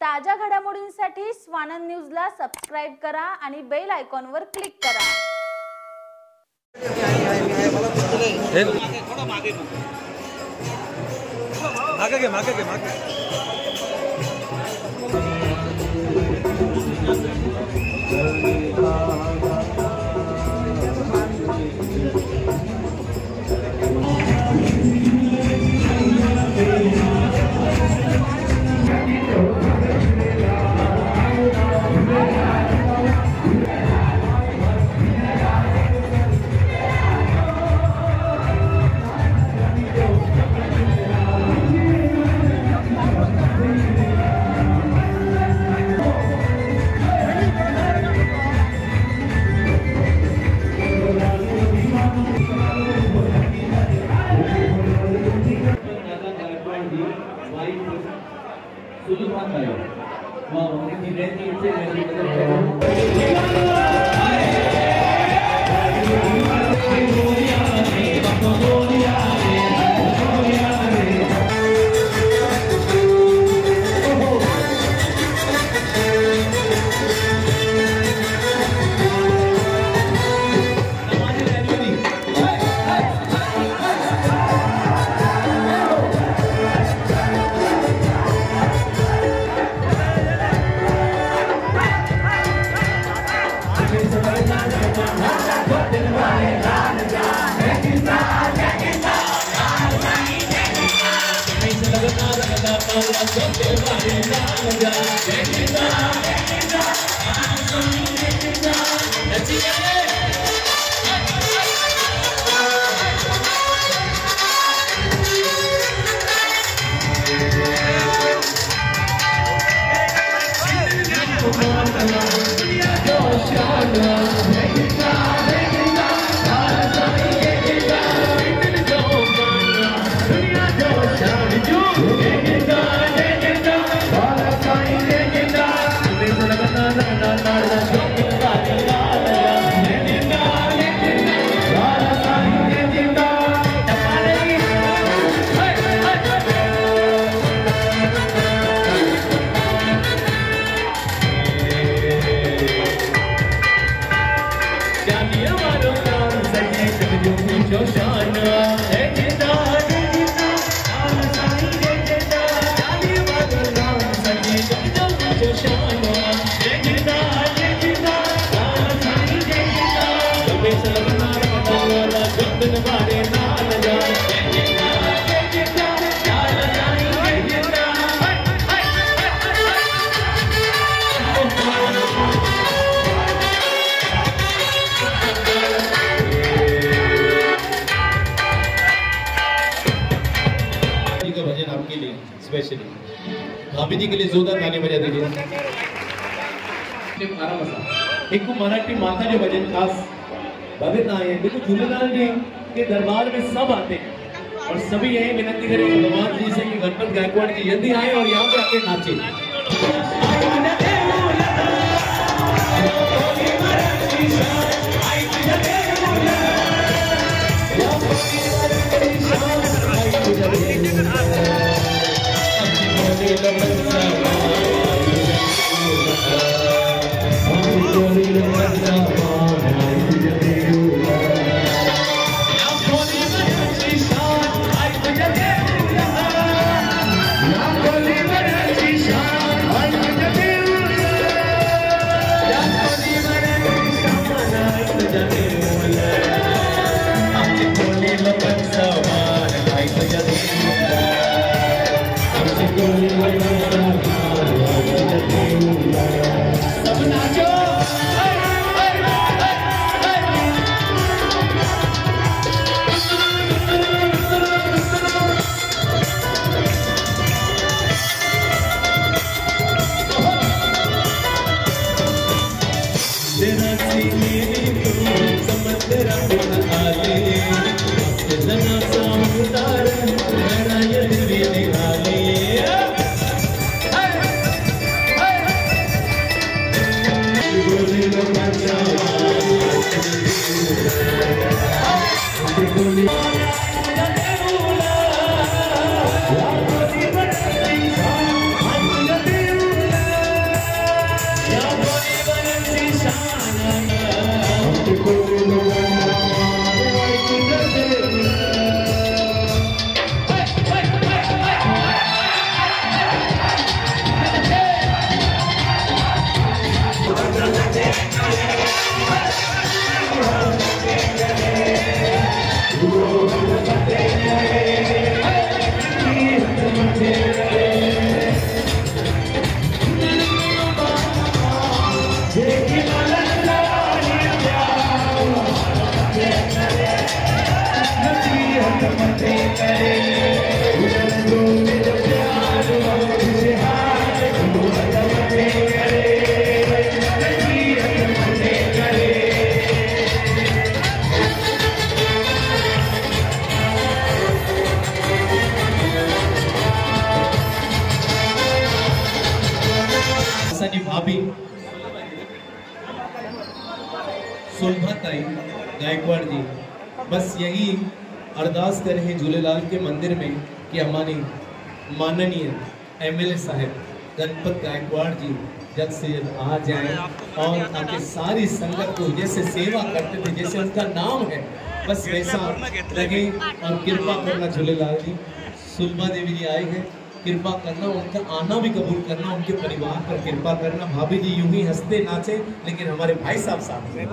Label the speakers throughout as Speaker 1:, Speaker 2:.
Speaker 1: ताज्या घडामोडींसाठी स्वानंद न्यूजला सबस्क्राइब करा आणि बेल आयकॉनवर क्लिक करा।
Speaker 2: थोड़ा मागे भाभी जी के लिए जोरदार ताली बजा दीजिए। एक मराठी माता जो भजन खास भगत आए हैं। देखो झूलेलाल जी के दरबार में सब आते हैं और सभी यही विनती करेंगे भगवान जी से कि गणपत गायकवाड़ जी जल्दी आए और यहाँ पे आके नाचे। असांजी भाभी सुलभाताई गायकवाड़ जी, बस यही अरदास करे झूलेलाल के मंदिर में कि हमारी माननीय एमएलए साहब गणपत गायकवाड़ जी जल्द से जल्द आ जाए और ताकि सारी संगत को जैसे सेवा करते थे, जैसे उनका नाम है, बस वैसा लगे। और कृपा करना झूलेलाल जी, सुलभा देवी जी आई है, कृपा करना, उनका आना भी कबूल करना, उनके परिवार पर कृपा करना। भाभी जी यूं ही हंसते नाचे, लेकिन हमारे भाई साहब साथ हैं।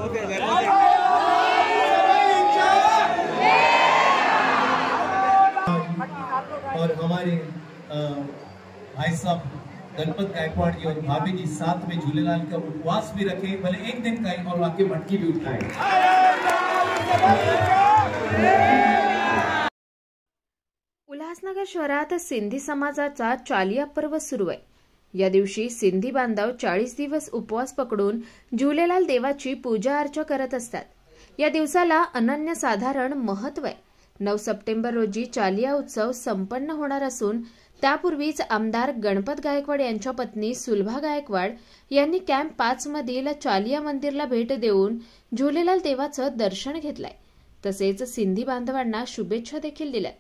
Speaker 2: और हमारे भाई साहब गणपत गायकवाड़ जी और भाभी जी साथ में झूलेलाल का उपवास भी रखे, भले एक दिन का ही, और आके मटकी भी उठाए।
Speaker 3: उल्हासनगर शहरात सिंधी समाजाचा चालिया पर्व सुरू आहे। या दिवशी सिंधी बांधव 40 दिवस उपवास पकडून झूलेलाल देवाची पूजा अर्चा करत असतात। या दिवसाला अनन्यसाधारण महत्त्व आहे। 9 सप्टेंबर रोजी चालिया उत्सव संपन्न होणार असून त्यापूर्वीच आमदार गणपत गायकवाड यांच्या पत्नी सुलभा गायकवाड यांनी कॅम्प 5 मधील चालिया मंदिरला भेट देऊन झूलेलाल देवाचं दर्शन घेतलंय। तसेच सिंधी बांधवांना शुभेच्छा देखील दिल्यात।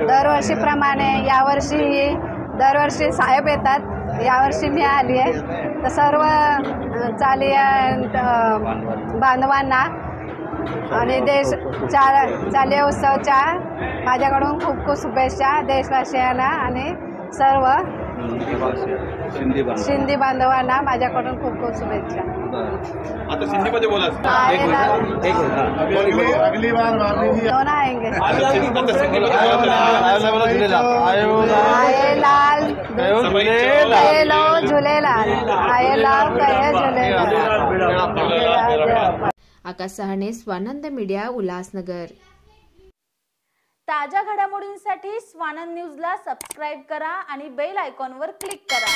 Speaker 4: दरवर्षीप्रमाणे यावर्षी दरवर्षी साहेब येतात, यावर्षी मी आली आहे। तर सर्व चालिया बांधवांना आणि चालिया उत्सवच्या माझ्याकडून खूप खूप शुभेच्छा देशवासियांना आणि सर्व सिंधी बांधवांना माझ्याकडून खूप खूप शुभेच्छा।
Speaker 5: आता सिंधीमध्ये बोला।
Speaker 4: अगली बार दोन आएंगे। आए लाल कहे लो झूलेलाल, आए लाल कहे झूलेलाल।
Speaker 3: आकाश सहाणे, स्वानंद मीडिया, उल्हासनगर।
Speaker 1: ताज्या घडामोडींसाठी स्वानंद न्यूजला सबस्क्राईब करा आणि बेल आयकॉनवर क्लिक करा।